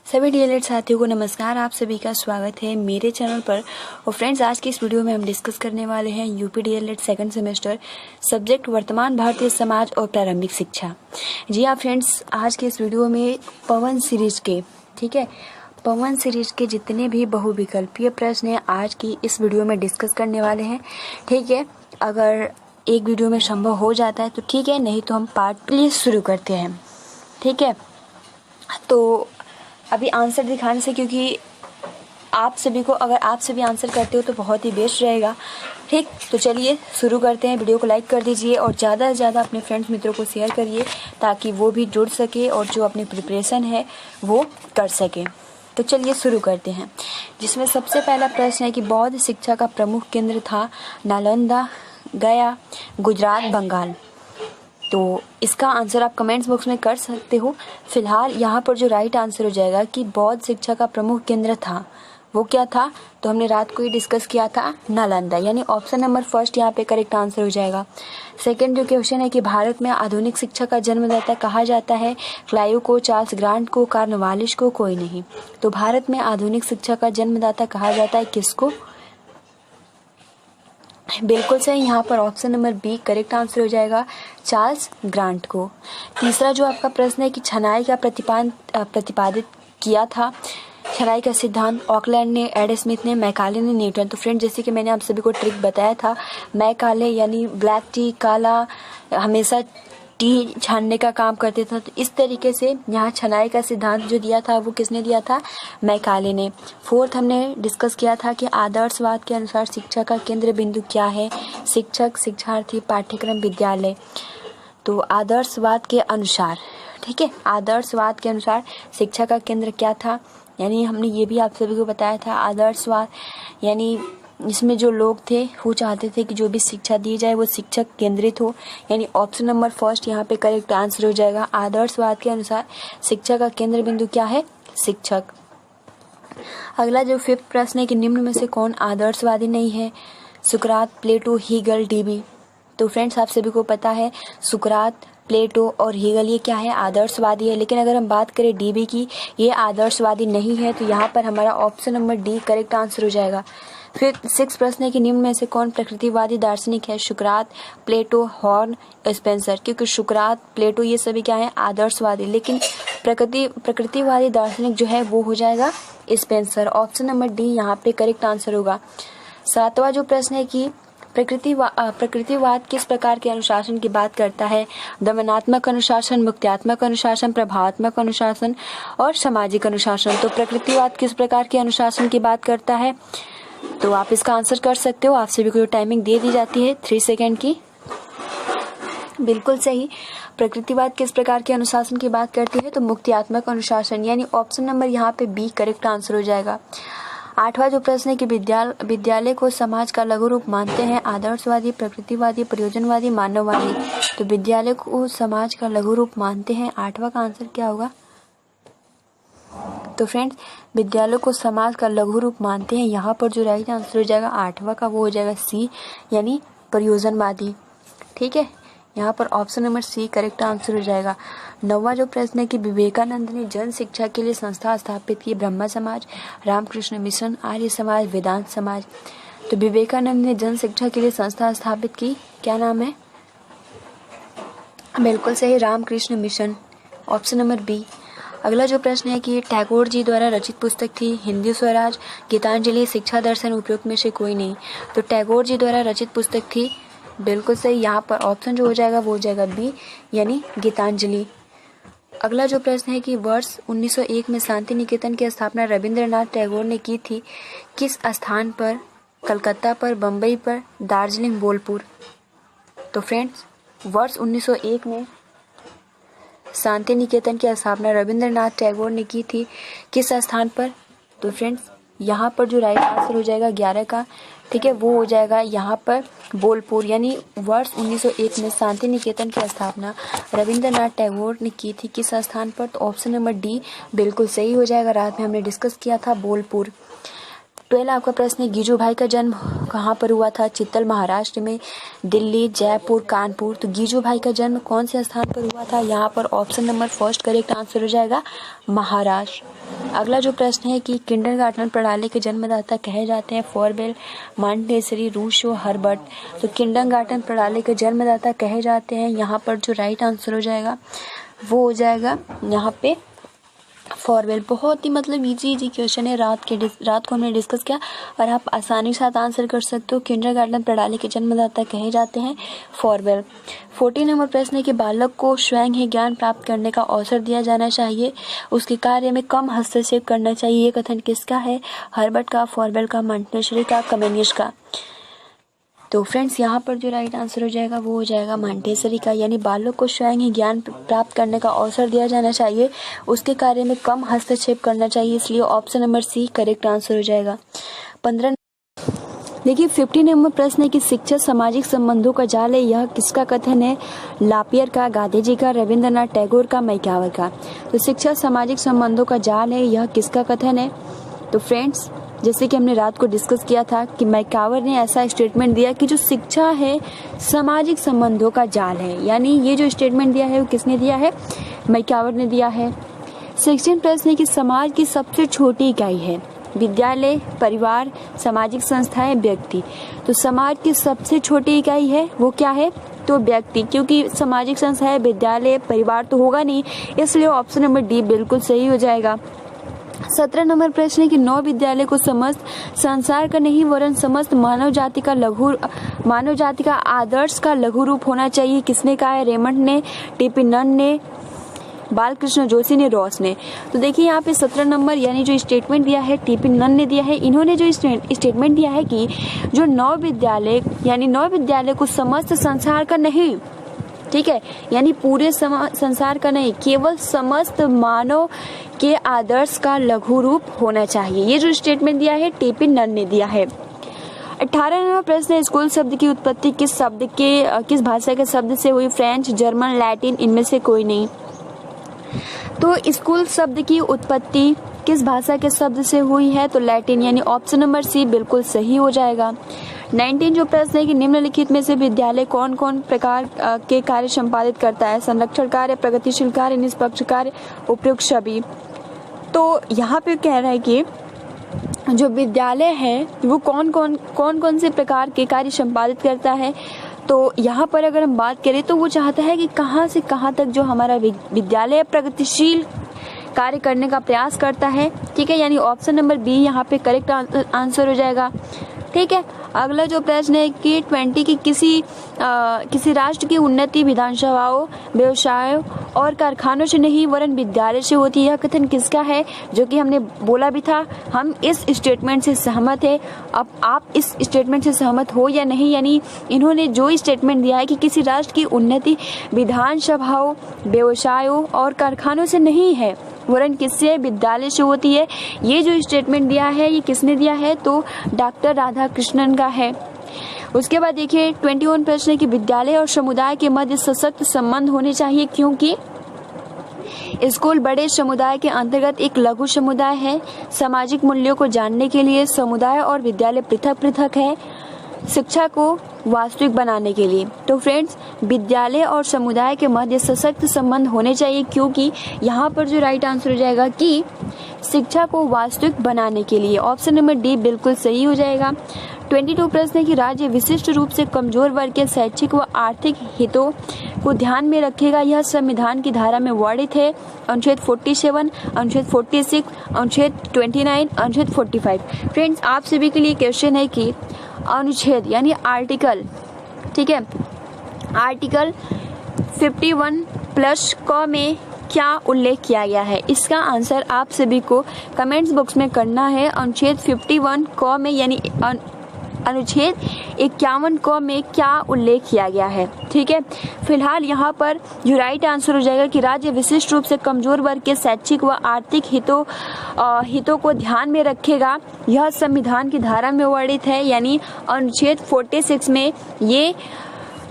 सभी डीएलएड साथियों को नमस्कार। आप सभी का स्वागत है मेरे चैनल पर। और फ्रेंड्स, आज की इस वीडियो में हम डिस्कस करने वाले हैं UP DElEd second semester subject वर्तमान भारतीय समाज और प्रारंभिक शिक्षा। जी हाँ फ्रेंड्स, आज के इस वीडियो में पवन सीरीज के पवन सीरीज के जितने भी बहुविकल्पीय प्रश्न हैं आज की इस वीडियो में डिस्कस करने वाले हैं। ठीक है, अगर एक वीडियो में संभव हो जाता है तो ठीक है, नहीं तो हम पार्ट प्लीज शुरू करते हैं। ठीक है, तो अभी आंसर दिखाने से, क्योंकि आप सभी को, अगर आप सभी आंसर करते हो तो बहुत ही बेस्ट रहेगा। ठीक, तो चलिए शुरू करते हैं। वीडियो को लाइक कर दीजिए और ज़्यादा से ज़्यादा अपने फ्रेंड्स मित्रों को शेयर करिए ताकि वो भी जुड़ सके और जो अपनी प्रिपरेशन है वो कर सके। तो चलिए शुरू करते हैं, जिसमें सबसे पहला प्रश्न है कि बौद्ध शिक्षा का प्रमुख केंद्र था नालंदा, गया, गुजरात, बंगाल। तो इसका आंसर आप कमेंट्स बॉक्स में कर सकते हो। फिलहाल यहाँ पर जो राइट आंसर हो जाएगा कि बौद्ध शिक्षा का प्रमुख केंद्र था, वो क्या था? तो हमने रात को ही डिस्कस किया था, नालंदा, यानी ऑप्शन नंबर फर्स्ट यहाँ पे करेक्ट आंसर हो जाएगा। सेकंड जो क्वेश्चन है कि भारत में आधुनिक शिक्षा का जन्मदाता कहा जाता है, क्लाइव को, चार्ल्स ग्रांट को, कार्नवालिस को, कोई नहीं। तो भारत में आधुनिक शिक्षा का जन्मदाता कहा जाता है किसको? बिल्कुल सही, यहाँ पर option number B correct answer हो जाएगा, चार्ल्स ग्रांट को। तीसरा जो आपका प्रश्न है कि छनाई का प्रतिपादित किया था, छनाई का सिद्धांत ऑकलैंड ने, एडम स्मिथ ने, मैकाले ने, न्यूटन। तो फ्रेंड, जैसे कि मैंने आप सभी को ट्रिक बताया था, मैकाले यानी ब्लैक टी, काला, हमेशा टी छानने का काम करते था। तो इस तरीके से यहाँ छनाई का सिद्धांत जो दिया था वो किसने दिया था? मैकाले ने। फोर्थ हमने डिस्कस किया था कि आदर्शवाद के अनुसार शिक्षा का केंद्र बिंदु क्या है? शिक्षक, शिक्षार्थी, पाठ्यक्रम, विद्यालय। तो आदर्शवाद के अनुसार, ठीक है, आदर्शवाद के अनुसार शिक्षा का केंद्र क्या था? यानी हमने ये भी आप सभी को बताया था, आदर्शवाद यानी इसमें जो लोग थे वो चाहते थे कि जो भी शिक्षा दी जाए वो शिक्षक केंद्रित हो, यानी ऑप्शन नंबर फर्स्ट यहाँ पे करेक्ट आंसर हो जाएगा। आदर्शवाद के अनुसार शिक्षा का केंद्र बिंदु क्या है? शिक्षक। अगला जो फिफ्थ प्रश्न है कि निम्न में से कौन आदर्शवादी नहीं है? सुकरात, प्लेटो, हीगल, डीबी। तो फ्रेंड्स, आप सभी को पता है सुकरात, प्लेटो और हीगल ये क्या है? आदर्शवादी है। लेकिन अगर हम बात करें डीबी की, ये आदर्शवादी नहीं है। तो यहाँ पर हमारा option number D correct answer हो जाएगा। फिर सिक्स प्रश्न है कि निम्न में से कौन प्रकृतिवादी दार्शनिक है? सुकरात, प्लेटो, हॉर्न, स्पेंसर। क्योंकि सुकरात, प्लेटो ये सभी क्या है? आदर्शवादी। लेकिन प्रकृतिवादी दार्शनिक जो है वो हो जाएगा स्पेंसर। ऑप्शन नंबर डी यहाँ पे करेक्ट आंसर होगा। सातवां जो प्रश्न है कि प्रकृतिवाद किस प्रकार के अनुशासन की बात करता है? दमनात्मक अनुशासन, मुक्त्यात्मक अनुशासन, प्रभावात्मक अनुशासन और सामाजिक अनुशासन। तो प्रकृतिवाद किस प्रकार के अनुशासन की बात करता है? तो आप इसका आंसर कर सकते हो। आप सभी को टाइमिंग दे दी जाती है 3 सेकेंड की। बिल्कुल सही, प्रकृतिवाद किस प्रकार के अनुशासन की बात करती है? तो मुक्त्यात्मक अनुशासन, यानी ऑप्शन नंबर यहाँ पे बी करेक्ट आंसर हो जाएगा। आठवां जो प्रश्न है कि विद्यालय को समाज का लघु रूप मानते हैं आदर्शवादी, प्रकृतिवादी, प्रयोजनवादी, मानववादी। तो विद्यालय को समाज का लघु रूप मानते हैं, आठवां का आंसर क्या होगा? तो फ्रेंड्स, विद्यालय को समाज का लघु रूप मानते हैं, यहाँ पर जो राइट आंसर हो जाएगा आठवां का वो हो जाएगा सी, यानी प्रयोजनवादी। ठीक है, यहाँ पर option number C correct answer हो जाएगा। नौवां जो प्रश्न है कि विवेकानंद ने जन शिक्षा के लिए संस्था स्थापित की, ब्रह्मा समाज, रामकृष्ण मिशन, आर्य समाज, वेदांत समाज। तो विवेकानंद ने जन शिक्षा के लिए संस्था स्थापित की, क्या नाम है? बिल्कुल सही, Ramakrishna mission. Option number B. अगला जो प्रश्न है कि टैगोर जी द्वारा रचित पुस्तक थी हिंदी स्वराज, गीतांजलि, शिक्षा दर्शन, उपयुक्त में से कोई नहीं। तो टैगोर जी द्वारा रचित पुस्तक थी, बिल्कुल सही, यहाँ पर ऑप्शन जो हो जाएगा वो हो जाएगा बी, यानी गीतांजलि। अगला जो प्रश्न है कि वर्ष 1901 में शांति निकेतन की स्थापना रविंद्रनाथ टैगोर ने की थी, किस स्थान पर? कलकत्ता पर, बम्बई पर, दार्जिलिंग, बोलपुर। तो फ्रेंड्स, वर्ष 1901 में शांति निकेतन की स्थापना रविंद्रनाथ टैगोर ने की थी, किस स्थान पर? तो फ्रेंड्स, यहाँ पर जो राइट आंसर हो जाएगा 11 का, ठीक है, वो हो जाएगा यहाँ पर बोलपुर। यानी वर्ष 1901 में शांति निकेतन की स्थापना रविंद्रनाथ टैगोर ने की थी, किस स्थान पर? तो ऑप्शन नंबर डी बिल्कुल सही हो जाएगा। रात में हमने डिस्कस किया था बोलपुर। 12 आपका प्रश्न है, गीजू भाई का जन्म कहाँ पर हुआ था? चित्तल महाराष्ट्र में, दिल्ली, जयपुर, कानपुर। तो गीजू भाई का जन्म कौन से स्थान पर हुआ था? यहाँ पर option number first correct answer हो जाएगा महाराष्ट्र। अगला जो प्रश्न है कि किंडरगार्टन प्रणाली के जन्मदाता कहे जाते हैं फॉरवेल, मॉन्टेसरी, रूसो, हर्बर्ट। तो किंडरगार्टन प्रणाली के जन्मदाता कहे जाते हैं, यहाँ पर जो राइट आंसर हो जाएगा वो हो जाएगा यहाँ पे फॉरवेल। बहुत ही मतलब इजी क्वेश्चन है, रात को हमने डिस्कस किया और आप आसानी के साथ आंसर कर सकते हो। किंडरगार्टन प्रणाली के जन्मदाता कहे जाते हैं फॉरवेल। 14 नंबर प्रश्न है कि बालक को स्वयं ही ज्ञान प्राप्त करने का अवसर दिया जाना चाहिए, उसके कार्य में कम हस्तक्षेप करना चाहिए। ये कथन किसका है? हर्बर्ट का, फॉरवेल का, मॉन्टेसरी का, कमेनियस का। तो फ्रेंड्स यहाँ पर जो राइट आंसर हो जाएगा वो हो जाएगा मॉन्टेसरी का, यानी बालक को स्वयं ही ज्ञान प्राप्त करने का अवसर दिया जाना चाहिए, उसके कार्य में कम हस्तक्षेप करना चाहिए, इसलिए option number C correct answer हो जाएगा। 15 देखिए 15 नंबर प्रश्न है कि शिक्षा सामाजिक संबंधों का जाल है, यह किसका कथन है? लापियर का, गांधी जी का, रविंद्रनाथ टैगोर का, मैकावर का। तो शिक्षा सामाजिक संबंधों का जाल है, यह किसका कथन है? तो फ्रेंड्स जैसे कि हमने रात को डिस्कस किया था कि मैकावर ने ऐसा स्टेटमेंट दिया कि जो शिक्षा है सामाजिक संबंधों का जाल है, यानी ये जो स्टेटमेंट दिया है वो किसने दिया है? मैकावर ने दिया है। 16 प्रश्न है कि समाज की सबसे छोटी इकाई है विद्यालय, परिवार, सामाजिक संस्थाएं, व्यक्ति। तो समाज की सबसे छोटी इकाई है वो क्या है? तो व्यक्ति, क्योंकि सामाजिक संस्थाएं, विद्यालय, परिवार तो होगा नहीं, इसलिए ऑप्शन नंबर डी बिल्कुल सही हो जाएगा। 17 नंबर प्रश्न है कि 9 विद्यालय को समस्त संसार का नहीं वरन समस्त मानव जाति का आदर्श का लघु रूप होना चाहिए, किसने कहा है? रेमंड ने, टीपी नन ने, बालकृष्ण जोशी ने, रॉस ने। तो देखिए यहाँ पे 17 नंबर यानी जो स्टेटमेंट दिया है टीपी नन ने दिया है। इन्होंने जो स्टेटमेंट दिया है कि जो 9 विद्यालय यानी 9 विद्यालय को समस्त संसार का नहीं, ठीक है, यानी पूरे संसार का नहीं, केवल समस्त मानव के आदर्श का लघु रूप होना चाहिए, ये जो स्टेटमेंट दिया है टीपी नन ने दिया है। 18 नंबर प्रश्न है स्कूल शब्द की उत्पत्ति किस भाषा के शब्द से हुई? फ्रेंच, जर्मन, लैटिन, इनमें से कोई नहीं। तो स्कूल शब्द की उत्पत्ति किस भाषा के शब्द से हुई है? तो लैटिन, यानी ऑप्शन नंबर सी बिल्कुल सही हो जाएगा। 19 जो प्रश्न है कि निम्नलिखित में से विद्यालय कौन कौन प्रकार के कार्य संपादित करता है? संरक्षण कार्य, प्रगतिशील कार्य, निष्पक्ष कार्य, उपयुक्त सभी। तो यहाँ पे कह रहा है कि जो विद्यालय है वो कौन कौन से प्रकार के कार्य संपादित करता है। तो यहाँ पर अगर हम बात करें तो वो चाहता है कि कहाँ से कहाँ तक जो हमारा विद्यालय प्रगतिशील कार्य करने का प्रयास करता है, ठीक है, यानी ऑप्शन नंबर बी यहाँ पे करेक्ट आंसर हो जाएगा। ठीक है, अगला जो प्रश्न है कि 20 की किसी राष्ट्र की उन्नति विधानसभाओं, व्यवसायों और कारखानों से नहीं वरन विद्यालय से होती है, यह कथन किसका है? जो कि हमने बोला भी था, हम इस स्टेटमेंट से सहमत है। अब आप इस स्टेटमेंट से सहमत हो या नहीं, यानी इन्होंने जो स्टेटमेंट दिया है कि किसी राष्ट्र की उन्नति विधानसभाओं, व्यवसायों और कारखानों से नहीं है वरन किससे? विद्यालय से होती है। ये जो स्टेटमेंट दिया है ये किसने दिया है? तो डॉक्टर राधाकृष्णन का है। उसके बाद देखिए 21 प्रश्न है कि विद्यालय और समुदाय के मध्य सशक्त संबंध होने चाहिए, क्योंकि स्कूल बड़े समुदाय के अंतर्गत एक लघु समुदाय है। सामाजिक मूल्यों को जानने के लिए समुदाय और विद्यालय पृथक पृथक है, शिक्षा को वास्तविक बनाने के लिए। तो फ्रेंड्स विद्यालय और समुदाय के मध्य सशक्त संबंध होने चाहिए, क्योंकि यहाँ पर जो राइट आंसर हो जाएगा कि शिक्षा को वास्तविक बनाने के लिए, ऑप्शन नंबर डी बिल्कुल सही हो जाएगा। 22 प्रश्न है कि राज्य विशिष्ट रूप से कमजोर वर्ग के शैक्षिक व आर्थिक हितों को ध्यान में रखेगा, यह संविधान की धारा में वर्णित है। अनुच्छेद 47, अनुच्छेद 46, अनुच्छेद 29, अनुच्छेद 45। फ्रेंड्स आप सभी के लिए क्वेश्चन है कि अनुच्छेद यानी आर्टिकल, ठीक है, आर्टिकल 51 प्लस क में क्या उल्लेख किया गया है? इसका आंसर आप सभी को कमेंट्स बॉक्स में करना है। अनुच्छेद 51 क में यानी अनुच्छेद 51 क में क्या उल्लेख किया गया है, ठीक है। फिलहाल यहाँ पर जो राइट आंसर हो जाएगा कि राज्य विशिष्ट रूप से कमजोर वर्ग के शैक्षिक व आर्थिक हितों को ध्यान में रखेगा, यह संविधान की धारा में वर्णित है, यानी अनुच्छेद 46 में ये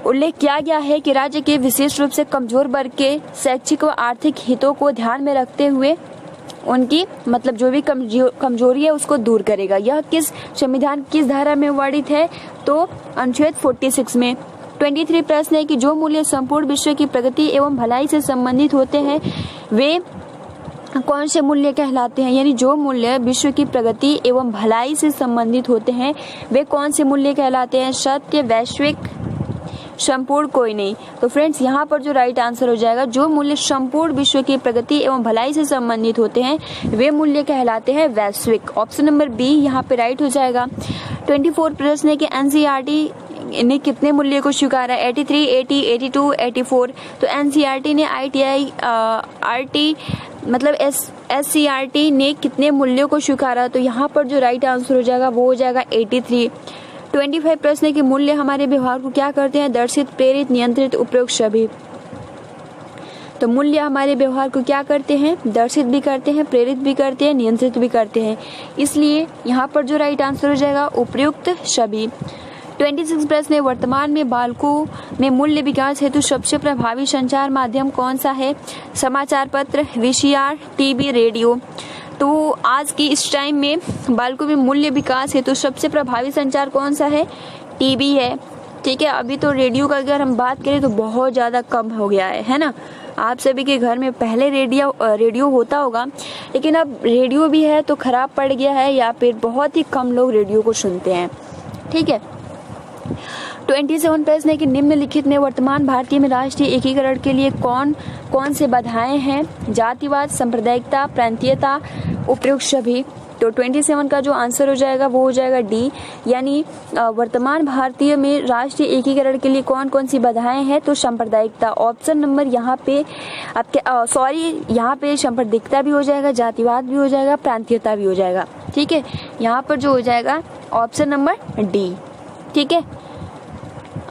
उल्लेख किया गया है कि राज्य के विशेष रूप से कमजोर वर्ग के शैक्षिक व आर्थिक हितों को ध्यान में रखते हुए उनकी मतलब जो भी कमजोरी है उसको दूर करेगा। यह किस संविधान किस धारा में वर्णित है? तो अनुच्छेद 46 में। 23 प्रश्न है कि जो मूल्य संपूर्ण विश्व की प्रगति एवं भलाई से संबंधित होते हैं वे कौन से मूल्य कहलाते हैं? यानी जो मूल्य विश्व की प्रगति एवं भलाई से संबंधित होते हैं वे कौन से मूल्य कहलाते हैं? सत्य, वैश्विक, संपूर्ण, कोई नहीं। तो फ्रेंड्स यहाँ पर जो राइट आंसर हो जाएगा, जो मूल्य संपूर्ण विश्व की प्रगति एवं भलाई से संबंधित होते हैं वे मूल्य कहलाते हैं वैश्विक। ऑप्शन नंबर बी यहाँ पे राइट हो जाएगा। 24 प्रश्न है कि एनसीईआरटी ने कितने मूल्य को स्वीकारा? 83, 80, 82, 84। तो एनसीईआरटी ने आरटी मतलब एससीईआरटी ने कितने मूल्यों को स्वीकारा? तो यहाँ पर जो राइट आंसर हो जाएगा वो हो जाएगा 83। 25 प्रश्न है कि मूल्य हमारे व्यवहार को क्या करते हैं? दर्शित, प्रेरित, नियंत्रित, उपरोक्त सभी। तो मूल्य हमारे व्यवहार को क्या करते हैं? दर्शित भी करते हैं, प्रेरित भी करते हैं, नियंत्रित भी करते हैं। इसलिए यहाँ पर जो राइट आंसर हो जाएगा उपयुक्त सभी। 26 प्रश्न है वर्तमान में बालकों में मूल्य विकास हेतु सबसे प्रभावी संचार माध्यम कौन सा है? समाचार पत्र, वीसीआर, टीवी, रेडियो। तो आज की इस टाइम में बालकों में मूल्य विकास हेतु सबसे प्रभावी संचार कौन सा है? टीवी है। ठीक है, अभी तो रेडियो का अगर हम बात करें तो बहुत ज़्यादा कम हो गया है ना। आप सभी के घर में पहले रेडियो होता होगा, लेकिन अब रेडियो भी है तो खराब पड़ गया है या फिर बहुत ही कम लोग रेडियो को सुनते हैं। ठीक है। 27 प्रश्न है कि निम्नलिखित में वर्तमान भारतीय में राष्ट्रीय एकीकरण के लिए कौन कौन से बाधाएं हैं? जातिवाद, सांप्रदायिकता, प्रांतीयता, उपयुक्त सभी। तो 27 का जो आंसर हो जाएगा वो हो जाएगा डी, यानी वर्तमान भारतीय में राष्ट्रीय एकीकरण के लिए कौन कौन सी बाधाएं हैं? तो सांप्रदायिकता। ऑप्शन नंबर यहाँ पे आपके यहाँ पे सांप्रदायिकता भी हो जाएगा, जातिवाद भी हो जाएगा, प्रांतीयता भी हो जाएगा। ठीक है, यहाँ पर जो हो जाएगा ऑप्शन नंबर डी। ठीक है।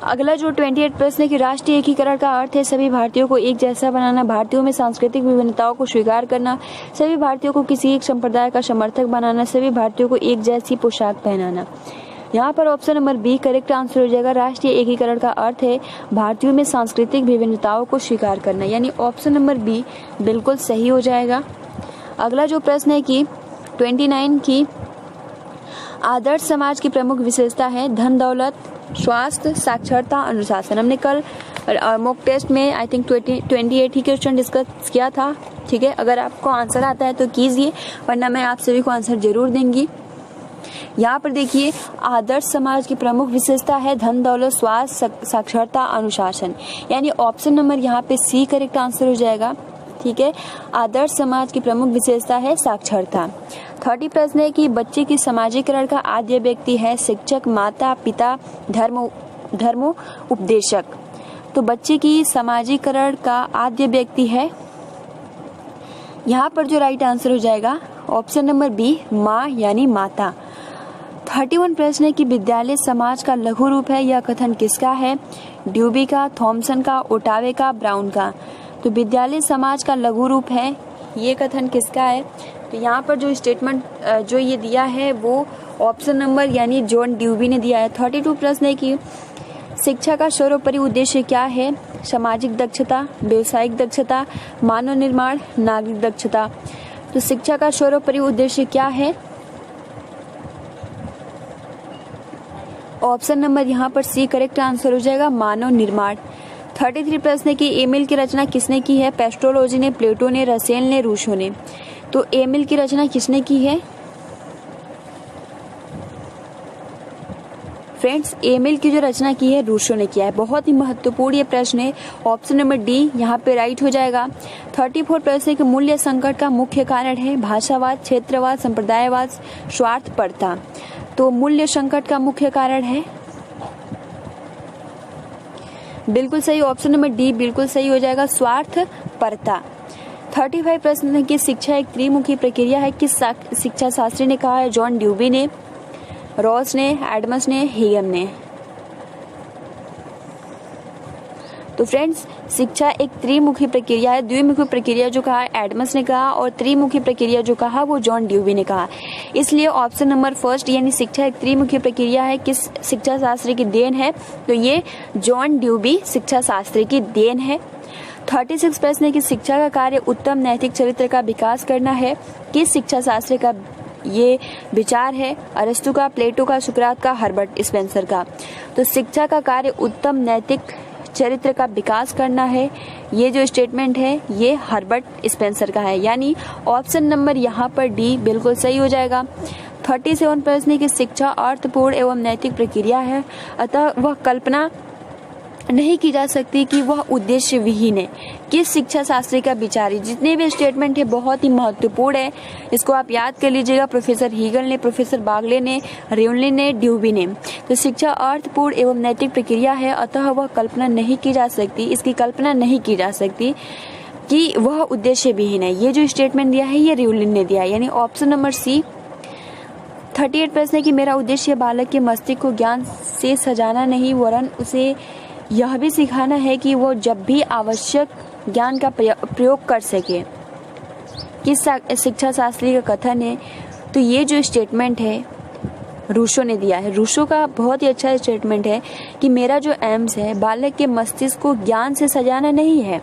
अगला जो 28 प्रश्न है कि राष्ट्रीय एकीकरण का अर्थ है सभी भारतीयों को एक जैसा बनाना, भारतीयों में सांस्कृतिक विभिन्नताओं को स्वीकार करना, सभी भारतीयों को किसी एक संप्रदाय का समर्थक बनाना, सभी भारतीयों को एक जैसी पोशाक पहनाना। यहाँ पर option number B correct answer हो जाएगा। राष्ट्रीय एकीकरण का अर्थ है भारतीयों में सांस्कृतिक विभिन्नताओं को स्वीकार करना, यानी ऑप्शन नंबर बी बिल्कुल सही हो जाएगा। अगला जो प्रश्न है कि 29 की आदर्श समाज की प्रमुख विशेषता है धन दौलत, स्वास्थ्य, साक्षरता, अनुशासन। हमने कल मॉक टेस्ट में I think 28 he question discuss किया था। ठीक है, अगर आपको आंसर आता है तो कीजिए, वरना मैं आप सभी को आंसर जरूर देंगी। यहाँ पर देखिए आदर्श समाज की प्रमुख विशेषता है धन दौलत, स्वास्थ्य, साक्षरता, अनुशासन, यानी ऑप्शन नंबर यहाँ पे सी करेक्ट आंसर हो जाएगा। ठीक है, आदर्श समाज की प्रमुख विशेषता है साक्षरता। 30 प्रश्न है कि बच्चे की समाजीकरण का आद्य व्यक्ति है शिक्षक, माता पिता, धर्म उपदेशक। तो बच्चे की समाजीकरण का आद्य व्यक्ति है, यहाँ पर जो राइट आंसर हो जाएगा ऑप्शन नंबर बी माँ यानी माता। 31 प्रश्न है कि विद्यालय समाज का लघु रूप है, यह कथन किसका है? ड्यूबी का, थॉमसन का, ओटावे का, ब्राउन का। तो विद्यालय समाज का लघु रूप है, ये कथन किसका है? तो यहाँ पर जो स्टेटमेंट जो ये दिया है वो ऑप्शन नंबर यानी जॉन ड्यूबी ने दिया है। 32 प्रश्न है कि शिक्षा का सर्वोपरि उद्देश्य क्या है? सामाजिक दक्षता, व्यवसायिक दक्षता, मानव निर्माण, नागरिक दक्षता। तो शिक्षा का सर्वोपरि उद्देश्य क्या है? ऑप्शन नंबर यहाँ पर सी करेक्ट आंसर हो जाएगा, मानव निर्माण। 33 प्रश्न है कि एमिल की रचना किसने की है? पेस्ट्रोलॉजी ने, प्लेटो ने, रसेल ने, रूसो ने। तो एमिल की रचना किसने की है? फ्रेंड्स, एमिल की जो रचना की है रूसो ने किया है। बहुत ही महत्वपूर्ण ये प्रश्न है, ऑप्शन नंबर डी यहाँ पे राइट हो जाएगा। 34 प्रश्न है कि मूल्य संकट का मुख्य कारण है भाषावाद, क्षेत्रवाद, संप्रदायवाद, स्वार्थपरता। तो मूल्य संकट का मुख्य कारण है बिल्कुल सही, ऑप्शन नंबर डी बिल्कुल सही हो जाएगा, स्वार्थपरता। 35 प्रश्न है कि शिक्षा एक त्रिमुखी प्रक्रिया है, किस शिक्षा शास्त्री ने कहा है? जॉन ड्यूबी ने, रॉस ने, एडम्स ने, हीगम ने। तो फ्रेंड्स, शिक्षा एक त्रिमुखी प्रक्रिया है। द्विमुखी प्रक्रिया जो कहा एडम्स ने कहा और त्रिमुखी प्रक्रिया जो कहा वो जॉन ड्यूबी ने कहा। इसलिए ऑप्शन नंबर फर्स्ट यानी शिक्षा एक त्रिमुखी प्रक्रिया है किस शिक्षा शास्त्री की देन है? तो ये जॉन ड्यूबी शिक्षा शास्त्री की देन है। 36 प्रश्न है कि शिक्षा का कार्य उत्तम नैतिक चरित्र का विकास करना है। किस शिक्षा शास्त्री का ये विचार है? अरस्तु का, प्लेटो का, सुकरात का, हर्बर्ट स्पेंसर का। तो शिक्षा का कार्य उत्तम नैतिक चरित्र का विकास करना है, ये जो स्टेटमेंट है ये हर्बर्ट स्पेंसर का है, यानी ऑप्शन नंबर यहाँ पर डी बिल्कुल सही हो जाएगा। 37 प्रश्न की शिक्षा अर्थपूर्ण एवं नैतिक प्रक्रिया है, अतः वह कल्पना नहीं की जा सकती कि वह उद्देश्य विहीन है। किस शिक्षा शास्त्री का विचार है? जितने भी स्टेटमेंट है बहुत ही महत्वपूर्ण है, इसको आप याद कर लीजिएगा। प्रोफेसर हीगल ने, प्रोफेसर बागले ने, रिउनली ने, ड्यूबी ने। तो शिक्षा अर्थपूर्ण एवं नैतिक प्रक्रिया है, अतः वह कल्पना नहीं की जा सकती, इसकी कल्पना नहीं की जा सकती कि वह उद्देश्य विहीन है। ये जो स्टेटमेंट दिया है ये रिउनली ने दिया है, यानी ऑप्शन नंबर सी। 38 प्रश्न है कि मेरा उद्देश्य बालक के मस्तिष्क को ज्ञान से सजाना नहीं वरन उसे यह भी सिखाना है कि वो जब भी आवश्यक ज्ञान का प्रयोग कर सके। किस शिक्षा शास्त्री का कथन है? तो ये जो स्टेटमेंट है रूसो ने दिया है। रूसो का बहुत ही अच्छा स्टेटमेंट है कि मेरा जो एम्स है बालक के मस्तिष्क को ज्ञान से सजाना नहीं है।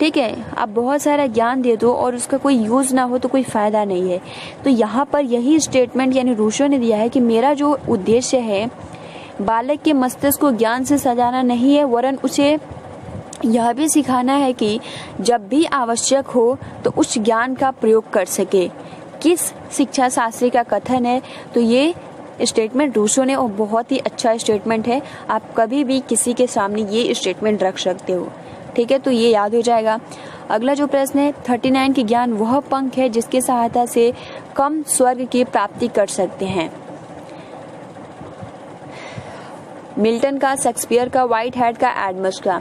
ठीक है, आप बहुत सारा ज्ञान दे दो और उसका कोई यूज ना हो तो कोई फायदा नहीं है। तो यहाँ पर यही स्टेटमेंट यानी रूसो ने दिया है कि मेरा जो उद्देश्य है बालक के मस्तिष्क को ज्ञान से सजाना नहीं है वरन उसे यह भी सिखाना है कि जब भी आवश्यक हो तो उस ज्ञान का प्रयोग कर सके। किस शिक्षा शास्त्री का कथन है? तो ये स्टेटमेंट रूसो ने, और बहुत ही अच्छा स्टेटमेंट है। आप कभी भी किसी के सामने ये स्टेटमेंट रख सकते हो। ठीक है, तो ये याद हो जाएगा। अगला जो प्रश्न है 39 की ज्ञान वह पंख है जिसकी सहायता से कम स्वर्ग की प्राप्ति कर सकते हैं। मिल्टन का, शेक्सपियर का, व्हाइट हेड का, एडमस का।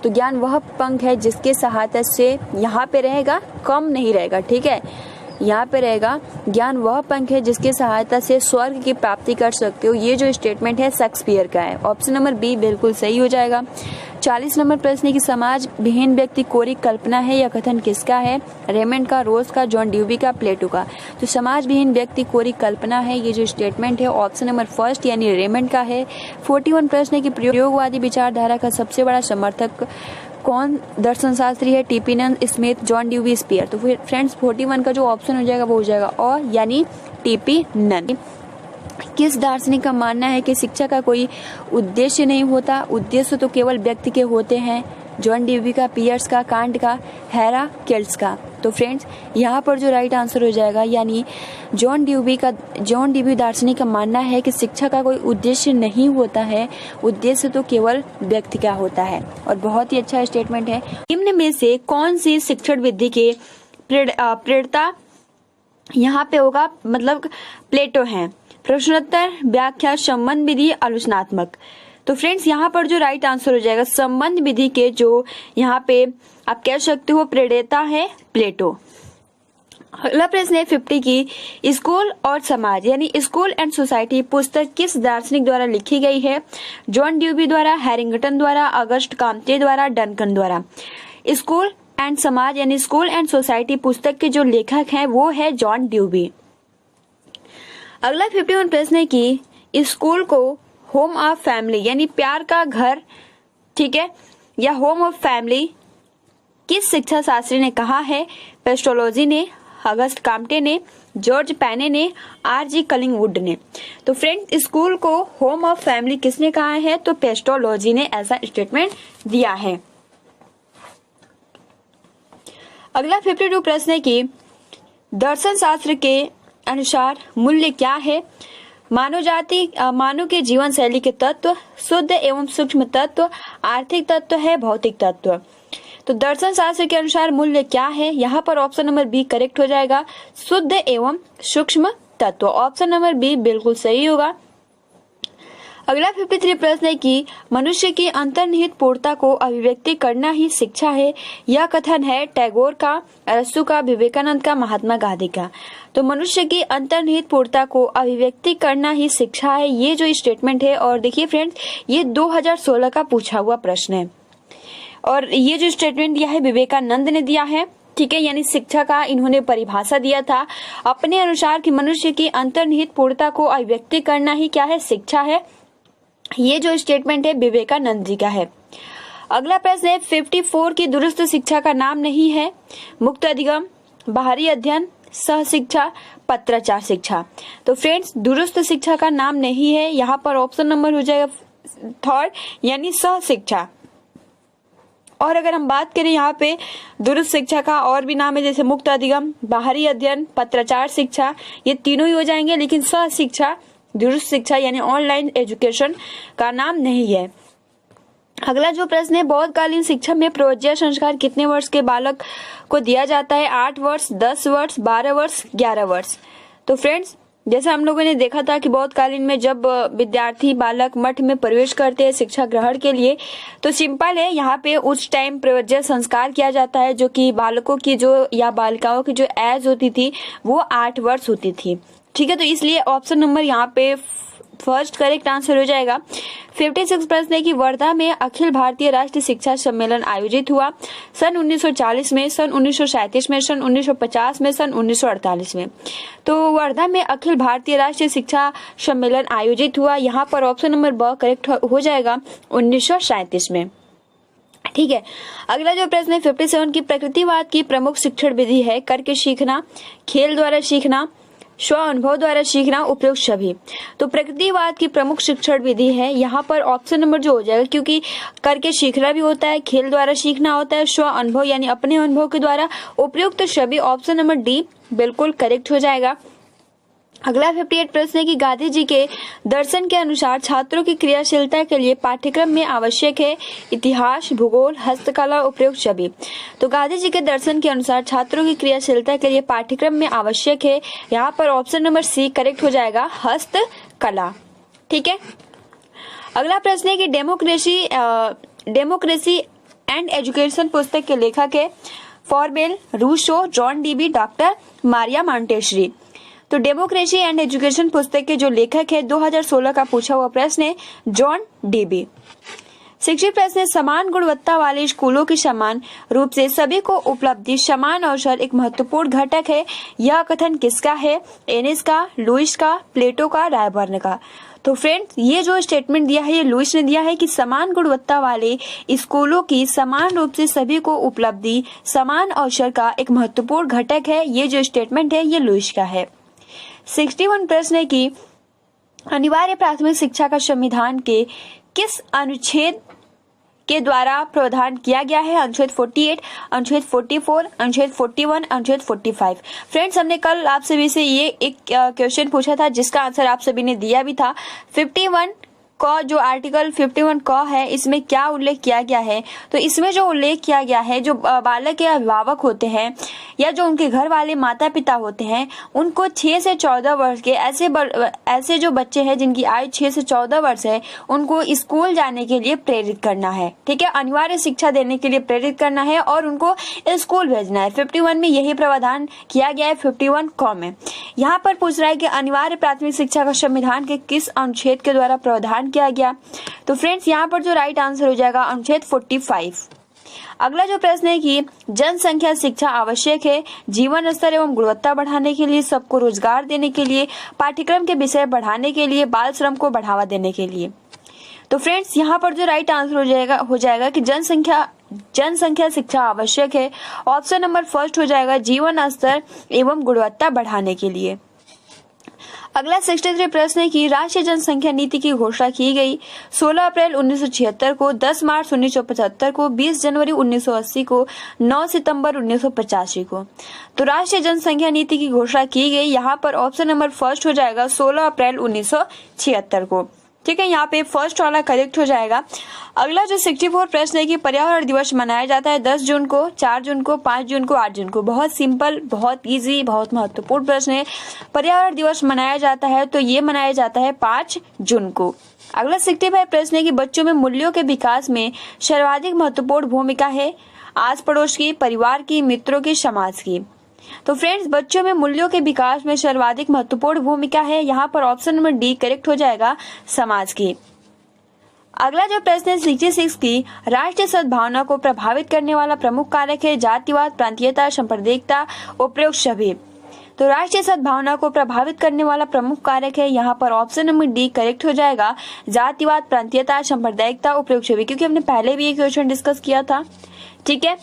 तो ज्ञान वह पंख है जिसके सहायता से, यहाँ पे रहेगा कम नहीं रहेगा, ठीक है, यहाँ पे रहेगा ज्ञान वह पंख है जिसके सहायता से स्वर्ग की प्राप्ति कर सकते हो। ये जो स्टेटमेंट है शेक्सपियर का है, ऑप्शन नंबर बी बिल्कुल सही हो जाएगा। 40 नंबर प्रश्न है कि समाज विहीन व्यक्ति कोरी कल्पना है, यह कथन किसका है? रेमंड का, रोज का, जॉन ड्यूबी का, प्लेटो का। तो समाज विहीन व्यक्ति कोरी कल्पना है, ये जो स्टेटमेंट है ऑप्शन नंबर फर्स्ट यानी रेमंड का है। 41 प्रश्न है कि प्रयोगवादी विचारधारा का सबसे बड़ा समर्थक कौन दर्शन शास्त्री है? TP Nunn, Smith, John Dewey, Spear. तो फिर फ्रेंड्स 41 का जो ऑप्शन हो जाएगा वो हो जाएगा और यानी टीपी नन। किस दार्शनिक का मानना है कि शिक्षा का कोई उद्देश्य नहीं होता, उद्देश्य तो केवल व्यक्ति के होते हैं? जॉन ड्यूबी का, पियर्स का, कांट का, हेराक्लिटस का। तो फ्रेंड्स यहाँ पर जो राइट आंसर हो जाएगा यानी जॉन ड्यूबी दार्शनिक का मानना है कि शिक्षा का कोई उद्देश्य नहीं होता है, उद्देश्य तो केवल व्यक्ति का होता है। और बहुत ही अच्छा स्टेटमेंट है। निम्न में से कौन सी शिक्षण विधि के प्रेरणा यहाँ पे होगा? मतलब प्लेटो है। प्रश्नोत्तर, व्याख्या, संबंध विधि, आलोचनात्मक। तो फ्रेंड्स यहाँ पर जो राइट आंसर हो जाएगा संबंध विधि के जो यहाँ पे आप कह सकते हो प्रेरणा है प्लेटो। अगला प्रश्न है 50 की स्कूल और समाज यानी स्कूल एंड सोसाइटी पुस्तक किस दार्शनिक द्वारा लिखी गई है? जॉन ड्यूबी द्वारा, हैरिंगटन द्वारा, अगस्ट काम्टे द्वारा, डनकन द्वारा। स्कूल एंड समाज यानी स्कूल एंड सोसाइटी पुस्तक के जो लेखक हैं वो है जॉन ड्यूबी। अगला 51 प्रश्न है कि स्कूल को होम ऑफ फैमिली यानी प्यार का घर, ठीक है, या होम ऑफ फैमिली किस शिक्षा शास्त्री ने कहा है? पेस्टोलॉजी ने, अगस्ट काम्टे ने, जॉर्ज पैने ने, आर.जी. कलिंगवुड ने। तो फ्रेंड स्कूल को होम ऑफ फैमिली किसने कहा है? तो पेस्टोलॉजी ने ऐसा स्टेटमेंट दिया है। अगला 52 प्रश्न है कि दर्शन शास्त्र के अनुसार मूल्य क्या है? मानव के जीवन शैली के तत्व, शुद्ध एवं सूक्ष्म तत्व, आर्थिक तत्व है, भौतिक तत्व। तो दर्शन शास्त्र के अनुसार मूल्य क्या है? यहाँ पर ऑप्शन नंबर बी करेक्ट हो जाएगा, शुद्ध एवं सूक्ष्म तत्व। ऑप्शन नंबर बी बिल्कुल सही होगा। अगला 53 प्रश्न है कि मनुष्य की अंतर्निहित पूर्णता को अभिव्यक्ति करना ही शिक्षा है, यह कथन है टैगोर का, अरस्तु का, विवेकानंद का, महात्मा गांधी का। तो मनुष्य की अंतर्निहित पूर्णता को अभिव्यक्ति करना ही शिक्षा है, ये जो स्टेटमेंट है। और देखिए फ्रेंड्स ये 2016 का पूछा हुआ प्रश्न है और ये जो स्टेटमेंट दिया है विवेकानंद ने दिया है, ठीक है, यानी शिक्षा का इन्होंने परिभाषा दिया था अपने अनुसार कि मनुष्य की अंतर्निहित पूर्णता को अभिव्यक्ति करना ही क्या है? शिक्षा है। ये जो स्टेटमेंट है विवेकानंद जी का है। अगला प्रश्न है 54 की दुरुस्त शिक्षा का नाम नहीं है मुक्त अधिगम, बाहरी अध्ययन, सह शिक्षा, पत्राचार शिक्षा। तो फ्रेंड्स दुरुस्त शिक्षा का नाम नहीं है, यहाँ पर ऑप्शन नंबर हो जाएगा थर्ड यानी सह शिक्षा। और अगर हम बात करें यहाँ पे दुरुस्त शिक्षा का और भी नाम है जैसे मुक्त अधिगम, बाहरी अध्ययन, पत्राचार शिक्षा, ये तीनों ही हो जाएंगे, लेकिन सह शिक्षा दुरुस्त शिक्षा यानी ऑनलाइन एजुकेशन का नाम नहीं है। अगला जो प्रश्न है बौद्धकालीन शिक्षा में प्रवर्ज्य संस्कार कितने वर्ष के बालक को दिया जाता है? 8 वर्ष, 10 वर्ष, 12 वर्ष, 11 वर्ष। तो फ्रेंड्स जैसे हम लोगों ने देखा था कि बौद्धकालीन में जब विद्यार्थी बालक मठ में प्रवेश करते हैं शिक्षा ग्रहण के लिए, तो सिंपल है यहाँ पे उस टाइम प्रवर्ज्य संस्कार किया जाता है, जो कि बालकों की जो या बालिकाओं की जो एज होती थी वो 8 वर्ष होती थी। ठीक है, तो इसलिए ऑप्शन नंबर यहाँ पे फर्स्ट करेक्ट आंसर हो जाएगा। 56 प्रश्न है कि वर्धा में अखिल भारतीय राष्ट्रीय शिक्षा सम्मेलन आयोजित हुआ सन 1940 में, सन 1937 में, सन 1950 में, सन 1948 में। तो वर्धा में अखिल भारतीय राष्ट्रीय शिक्षा सम्मेलन आयोजित हुआ, यहाँ पर ऑप्शन नंबर ब करेक्ट हो जाएगा 1937 में। ठीक है, अगला जो प्रश्न है 57 की प्रकृतिवाद की प्रमुख शिक्षण विधि है करके सीखना, खेल द्वारा सीखना, स्व अनुभव द्वारा सीखना, उपयुक्त सभी। तो प्रकृतिवाद की प्रमुख शिक्षण विधि है, यहाँ पर ऑप्शन नंबर जो हो जाएगा, क्योंकि करके सीखना भी होता है, खेल द्वारा सीखना होता है, स्व अनुभव यानी अपने अनुभव के द्वारा, उपयुक्त सभी, ऑप्शन नंबर डी बिल्कुल करेक्ट हो जाएगा। अगला 58 प्रश्न है कि गांधी जी के दर्शन के अनुसार छात्रों की क्रियाशीलता के लिए पाठ्यक्रम में आवश्यक है इतिहास, भूगोल, हस्तकला, उपयुक्त सभी। तो गांधी जी के दर्शन के अनुसार छात्रों की क्रियाशीलता के लिए पाठ्यक्रम में आवश्यक है, यहाँ पर ऑप्शन नंबर सी करेक्ट हो जाएगा हस्तकला। ठीक है, अगला प्रश्न है कि डेमोक्रेसी एंड एजुकेशन पुस्तक के लेखक है Froebel, Rousseau, John Dewey, doctor Maria Montessori. तो डेमोक्रेसी एंड एजुकेशन पुस्तक के जो लेखक है 2016 का पूछा हुआ प्रश्न है जॉन डीबी। 60 प्रश्न है समान गुणवत्ता वाले स्कूलों की समान रूप से सभी को उपलब्धि समान अवसर एक महत्वपूर्ण घटक है, यह कथन किसका है? एनिस का, लुईस का, प्लेटो का, रायबर्न का। तो फ्रेंड्स ये जो स्टेटमेंट दिया है ये लुईस ने दिया है कि समान गुणवत्ता वाले स्कूलों की समान रूप से सभी को उपलब्धि समान अवसर का एक महत्वपूर्ण घटक है, ये जो स्टेटमेंट है ये लुईस का है। 61 प्रश्न है कि अनिवार्य प्राथमिक शिक्षा का संविधान के किस अनुच्छेद के द्वारा प्रावधान किया गया है? अनुच्छेद 48, अनुच्छेद 44, अनुच्छेद 41, अनुच्छेद 45। फ्रेंड्स हमने कल आप सभी से ये एक क्वेश्चन पूछा था जिसका आंसर आप सभी ने दिया भी था। 51 का जो आर्टिकल 51 का है इसमें क्या उल्लेख किया गया है? तो इसमें जो उल्लेख किया गया है जो बालक के अभिभावक होते हैं या जो उनके घर वाले माता पिता होते हैं उनको 6 से 14 वर्ष के ऐसे जो बच्चे हैं जिनकी आयु 6 से 14 वर्ष है उनको स्कूल जाने के लिए प्रेरित करना है। ठीक है, अनिवार्य शिक्षा देने के लिए प्रेरित करना है और उनको स्कूल भेजना है। 51 में यही प्रावधान किया गया है। 51 क में यहाँ पर पूछ रहा है कि अनिवार्य प्राथमिक शिक्षा का संविधान के किस अनुच्छेद के द्वारा प्रावधान किया गया? तो फ्रेंड्स यहाँ पर जो राइट आंसर हो जाएगा अनुच्छेद 45। अगला जो प्रश्न है कि जनसंख्या शिक्षा आवश्यक है जीवन स्तर एवं गुणवत्ता बढ़ाने के लिए, सबको रोजगार देने के लिए, पाठ्यक्रम के विषय बढ़ाने के लिए, बाल श्रम को बढ़ावा देने के लिए। तो फ्रेंड्स यहाँ पर जो राइट आंसर हो जाएगा कि जनसंख्या शिक्षा आवश्यक है, ऑप्शन नंबर फर्स्ट हो जाएगा जीवन स्तर एवं गुणवत्ता बढ़ाने के लिए। अगला 63 प्रश्न है कि राष्ट्रीय जनसंख्या नीति की घोषणा की गई 16 अप्रैल 1976 को, 10 मार्च 1975 को, 20 जनवरी 1980 को, 9 सितंबर 1985 को। तो राष्ट्रीय जनसंख्या नीति की घोषणा की गई, यहाँ पर ऑप्शन नंबर फर्स्ट हो जाएगा 16 अप्रैल 1976 को। ठीक है, यहाँ पे फर्स्ट वाला करेक्ट हो जाएगा। अगला जो 64 प्रश्न है कि पर्यावरण दिवस मनाया जाता है 10 जून को, 4 जून को, 5 जून को, 8 जून को। बहुत सिंपल, बहुत इजी, बहुत महत्वपूर्ण प्रश्न है। पर्यावरण दिवस मनाया जाता है तो ये मनाया जाता है 5 जून को। अगला 65 प्रश्न है कि बच्चों में मूल्यों के विकास में सर्वाधिक महत्वपूर्ण भूमिका है आस पड़ोस की, परिवार की, मित्रों की, समाज की। तो फ्रेंड्स बच्चों में मूल्यों के विकास में सर्वाधिक महत्वपूर्ण भूमिका है, यहाँ पर ऑप्शन नंबर डी करेक्ट हो जाएगा समाज की। अगला जो प्रश्न है 66 की राष्ट्रीय सद्भावना को प्रभावित करने वाला प्रमुख कारक है जातिवाद, प्रांतीयता, सांप्रदायिकता, उपरोक्त सभी। तो तो राष्ट्रीय सद्भावना को प्रभावित करने वाला प्रमुख कारक है, यहाँ पर ऑप्शन नंबर डी करेक्ट हो जाएगा, जातिवाद, प्रांतीयता, सांप्रदायिकता, उपयुक्त सभी, क्योंकि हमने पहले भी ये क्वेश्चन डिस्कस किया था। ठीक है,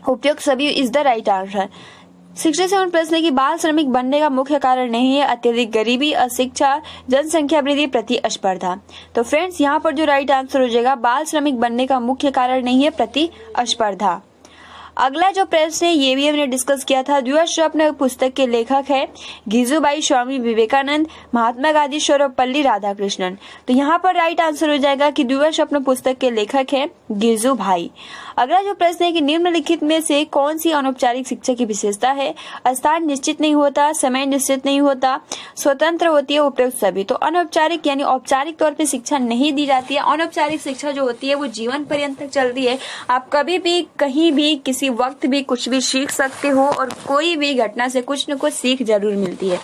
उपयुक्त सभी इज द राइट आंसर। 67 प्रश्न है कि बाल श्रमिक बनने का मुख्य कारण नहीं है अत्यधिक गरीबी, अशिक्षा, जनसंख्या वृद्धि, प्रतिस्पर्धा। तो फ्रेंड्स यहाँ पर जो राइट आंसर हो जाएगा, बाल श्रमिक बनने का मुख्य कारण नहीं है प्रतिस्पर्धा। अगला जो प्रश्न है ये भी हमने डिस्कस किया था। द्विवा स्वप्न पुस्तक के लेखक है गिजुबाई, स्वामी विवेकानंद, महात्मा गांधी, सर्वपल्ली राधाकृष्णन। तो यहाँ पर राइट आंसर हो जाएगा कि द्विवा स्वप्न पुस्तक के लेखक है गिजुभाई। अगला जो प्रश्न है कि निम्नलिखित में से कौन सी अनौपचारिक शिक्षा की विशेषता है? स्थान निश्चित नहीं होता, समय निश्चित नहीं होता, स्वतंत्र होती है, उपयुक्त सभी। तो अनौपचारिक यानी औपचारिक तौर पे शिक्षा नहीं दी जाती है। अनौपचारिक शिक्षा जो होती है वो जीवन पर्यंत तक चलती है। आप कभी भी कहीं भी किसी वक्त भी कुछ भी सीख सकते हो और कोई भी घटना से कुछ न कुछ सीख जरूर मिलती है।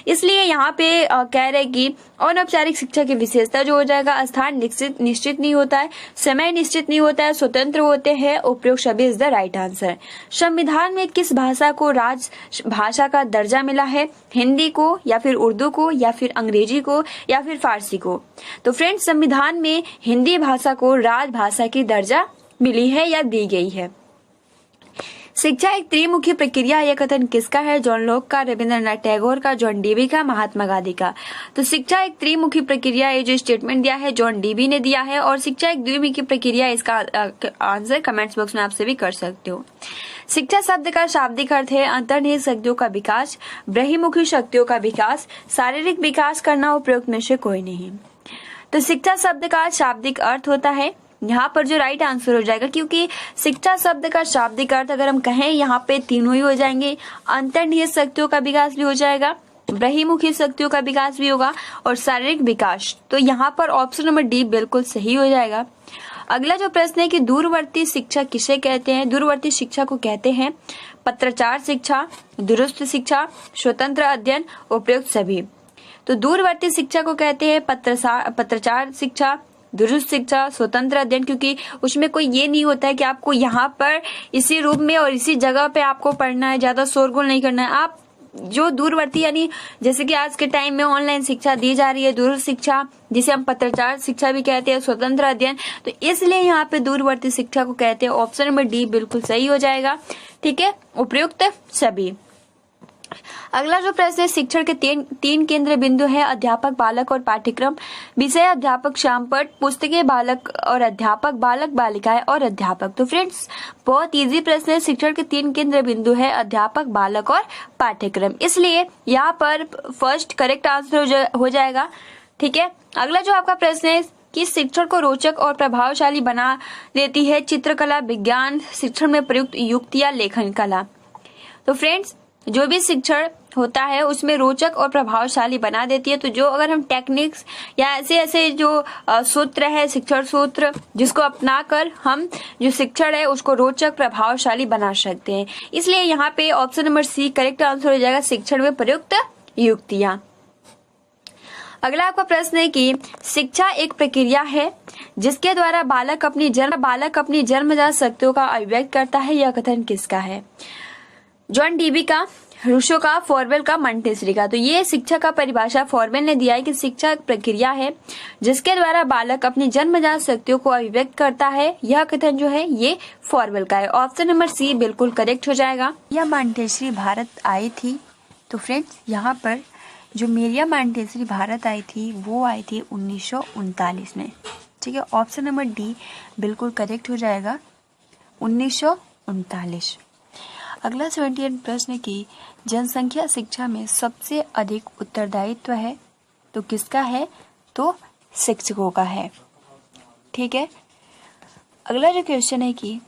इसलिए यहाँ पे कह रहे कि अनौपचारिक शिक्षा की विशेषता जो हो जाएगा, स्थान निश्चित नहीं होता है, समय निश्चित नहीं होता है, स्वतंत्र होते हैं, उपयुक्त सभी इज द राइट आंसर। संविधान में किस भाषा को राजभाषा का दर्जा मिला है? हिंदी को, या फिर उर्दू को, या फिर अंग्रेजी को, या फिर फारसी को? तो फ्रेंड्स संविधान में हिंदी भाषा को राजभाषा की दर्जा मिली है या दी गई है। शिक्षा एक त्रिमुखी प्रक्रिया, यह कथन किसका है? जॉन लॉक का, रविंद्रनाथ टैगोर का, जॉन डीवी का, महात्मा गांधी का। तो शिक्षा एक त्रिमुखी प्रक्रिया, ये जो स्टेटमेंट दिया है जॉन डीवी ने दिया है। और शिक्षा एक द्विमुखी प्रक्रिया, इसका आंसर कमेंट्स बॉक्स में आपसे भी कर सकते हो। शिक्षा शब्द का शाब्दिक अर्थ है अंतर्निहित शक्तियों का विकास, बहिर्मुखी शक्तियों का विकास, शारीरिक विकास करना, उपयुक्त में से कोई नहीं। तो शिक्षा शब्द का शाब्दिक अर्थ होता है, यहाँ पर जो राइट आंसर हो जाएगा, क्योंकि शिक्षा शब्द का शाब्दिक अर्थ अगर हम कहें यहाँ पे तीनों ही हो जाएंगे। अंतर्निहित शक्तियों का विकास भी हो जाएगा, बहिर्मुखी शक्तियों का विकास भी होगा और शारीरिक विकास। तो यहाँ पर ऑप्शन नंबर डी बिल्कुल सही हो जाएगा। अगला जो प्रश्न है कि दूरवर्ती शिक्षा किसे कहते हैं? दूरवर्ती शिक्षा को कहते हैं पत्राचार शिक्षा, दूरस्थ शिक्षा, स्वतंत्र अध्ययन, उपयुक्त सभी। तो दूरवर्ती शिक्षा को कहते हैं पत्राचार शिक्षा, दूरस्थ शिक्षा, स्वतंत्र अध्ययन, क्योंकि उसमें कोई ये नहीं होता है कि आपको यहाँ पर इसी रूप में और इसी जगह पे आपको पढ़ना है, ज्यादा शोरगुल नहीं करना है। आप जो दूरवर्ती यानी जैसे कि आज के टाइम में ऑनलाइन शिक्षा दी जा रही है, दूरस्थ शिक्षा जिसे हम पत्राचार शिक्षा भी कहते हैं, स्वतंत्र अध्ययन, तो इसलिए यहाँ पे दूरवर्ती शिक्षा को कहते हैं। ऑप्शन नंबर डी बिल्कुल सही हो जाएगा। ठीक है, उपयुक्त सभी। अगला जो प्रश्न है, शिक्षण के तीन केंद्र बिंदु है अध्यापक, बालक और पाठ्यक्रम। विषय अध्यापक, श्यामपट्ट, पुस्तकें बालक और अध्यापक, बालक बालिकाएं और अध्यापक। तो फ्रेंड्स बहुत इजी प्रश्न है। शिक्षण के तीन केंद्र बिंदु है अध्यापक, बालक और पाठ्यक्रम, इसलिए यहाँ पर फर्स्ट करेक्ट आंसर हो जाएगा। ठीक है, अगला जो आपका प्रश्न है कि शिक्षण को रोचक और प्रभावशाली बना देती है चित्रकला, विज्ञान, शिक्षण में प्रयुक्त युक्तियां, लेखन कला। तो फ्रेंड्स जो भी शिक्षण होता है उसमें रोचक और प्रभावशाली बना देती है। तो जो अगर हम टेक्निक्स या ऐसे जो सूत्र है, शिक्षण सूत्र, जिसको अपनाकर हम जो शिक्षण है उसको रोचक प्रभावशाली बना सकते हैं, इसलिए यहाँ पे option number C correct answer हो जाएगा, शिक्षण में प्रयुक्त युक्तियां। अगला आपका प्रश्न है कि शिक्षा एक प्रक्रिया है जिसके द्वारा बालक अपनी जन्मजात शक्तियों का अभिव्यक्त करता है, यह कथन किसका है? जॉन डीवी का, रूसो का, फॉरवेल का, मॉन्टेसरी का। तो ये शिक्षा का परिभाषा फॉरवेल ने दिया है कि शिक्षा एक प्रक्रिया है जिसके द्वारा बालक अपनी जन्मजात शक्तियों को अभिव्यक्त करता है, यह कथन जो है ये फॉरवेल का है। ऑप्शन नंबर सी बिल्कुल करेक्ट हो जाएगा। यह मॉन्टेसरी भारत आई थी। तो फ्रेंड्स यहाँ पर जो मेरिया मॉन्टेसरी भारत आई थी वो आई थी 1939 में। ठीक है, ऑप्शन नंबर डी बिल्कुल करेक्ट हो जाएगा, 1939। अगला 78 प्रश्न की जनसंख्या शिक्षा में सबसे अधिक उत्तरदायित्व है तो किसका है? तो शिक्षकों का है। ठीक है, अगला जो क्वेश्चन है कि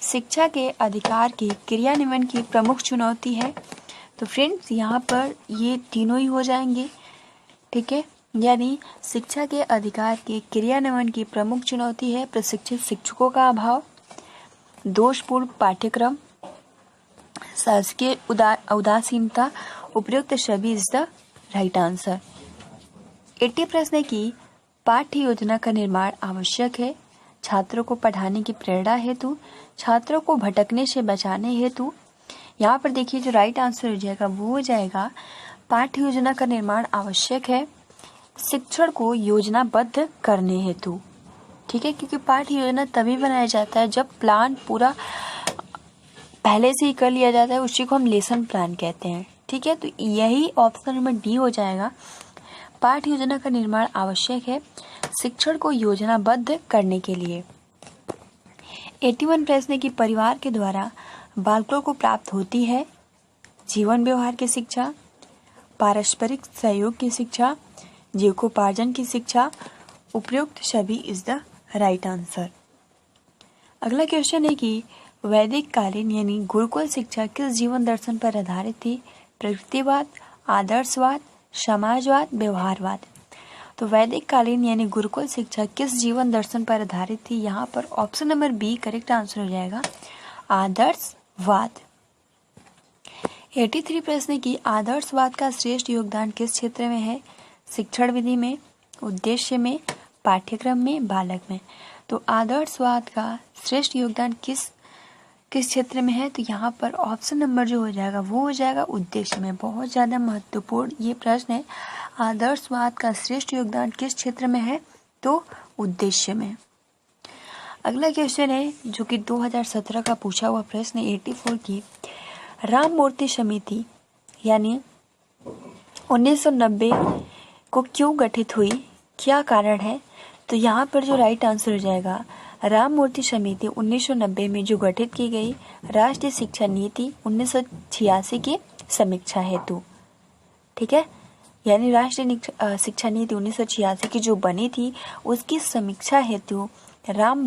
शिक्षा के अधिकार की क्रियान्वयन की प्रमुख चुनौती है। तो फ्रेंड्स यहाँ पर ये तीनों ही हो जाएंगे। ठीक है, यानी शिक्षा के अधिकार के क्रियान्वयन की प्रमुख चुनौती है प्रशिक्षित शिक्षकों का अभाव, दोषपूर्ण पाठ्यक्रम, शासकीय उदासीनता, उपयुक्त सभी इज द राइट आंसर। 80 प्रश्न है कि पाठ्य योजना का निर्माण आवश्यक है छात्रों को पढ़ाने की प्रेरणा हेतु, छात्रों को भटकने से बचाने हेतु, यहाँ पर देखिए जो राइट आंसर हो जाएगा वो हो जाएगा पाठ्य योजना का निर्माण आवश्यक है शिक्षण को योजनाबद्ध करने हेतु। ठीक है, क्योंकि पाठ्य योजना तभी बनाया जाता है जब प्लान पूरा पहले से ही कर लिया जाता है, उसी को हम लेसन प्लान कहते हैं। ठीक है, तो यही ऑप्शन नंबर डी हो जाएगा। पाठ्य योजना का निर्माण आवश्यक है शिक्षण को योजनाबद्ध करने के लिए। 81 प्रश्न की परिवार के द्वारा बालकों को प्राप्त होती है जीवन व्यवहार की शिक्षा, पारस्परिक सहयोग की शिक्षा, जीविकोपार्जन की शिक्षा, उपयुक्त सभी इज द राइट आंसर। अगला क्वेश्चन है कि वैदिक कालीन यानी गुरुकुल शिक्षा किस जीवन दर्शन पर आधारित थी? प्रकृतिवाद, आदर्शवाद, समाजवाद, व्यवहारवाद। तो वैदिक कालीन यानी गुरुकुल शिक्षा किस जीवन दर्शन पर आधारित थी? यहाँ पर option number B correct answer हो जाएगा, आदर्शवाद। 83 प्रश्न की आदर्शवाद का श्रेष्ठ योगदान किस क्षेत्र में है? शिक्षण विधि में, उद्देश्य में, पाठ्यक्रम में, बालक में। तो आदर्शवाद का श्रेष्ठ योगदान किस क्षेत्र में है? तो यहाँ पर ऑप्शन नंबर जो हो जाएगा वो हो जाएगा उद्देश्य में। बहुत ज़्यादा महत्वपूर्ण ये प्रश्न है। आदर्शवाद का श्रेष्ठ योगदान किस क्षेत्र में है? तो उद्देश्य में। अगला क्वेश्चन है जो कि 2017 का पूछा हुआ प्रश्न 84 की राम मूर्ति समिति यानी 1990 को क्यों गठित हुई, क्या कारण है? तो यहाँ पर जो राइट आंसर हो जाएगा राम मूर्ति समिति 1990 में जो गठित की गई राष्ट्रीय शिक्षा नीति 1986 की समीक्षा हेतु। ठीक है, यानी राष्ट्रीय शिक्षा नीति 1986 की जो बनी थी उसकी समीक्षा हेतु राम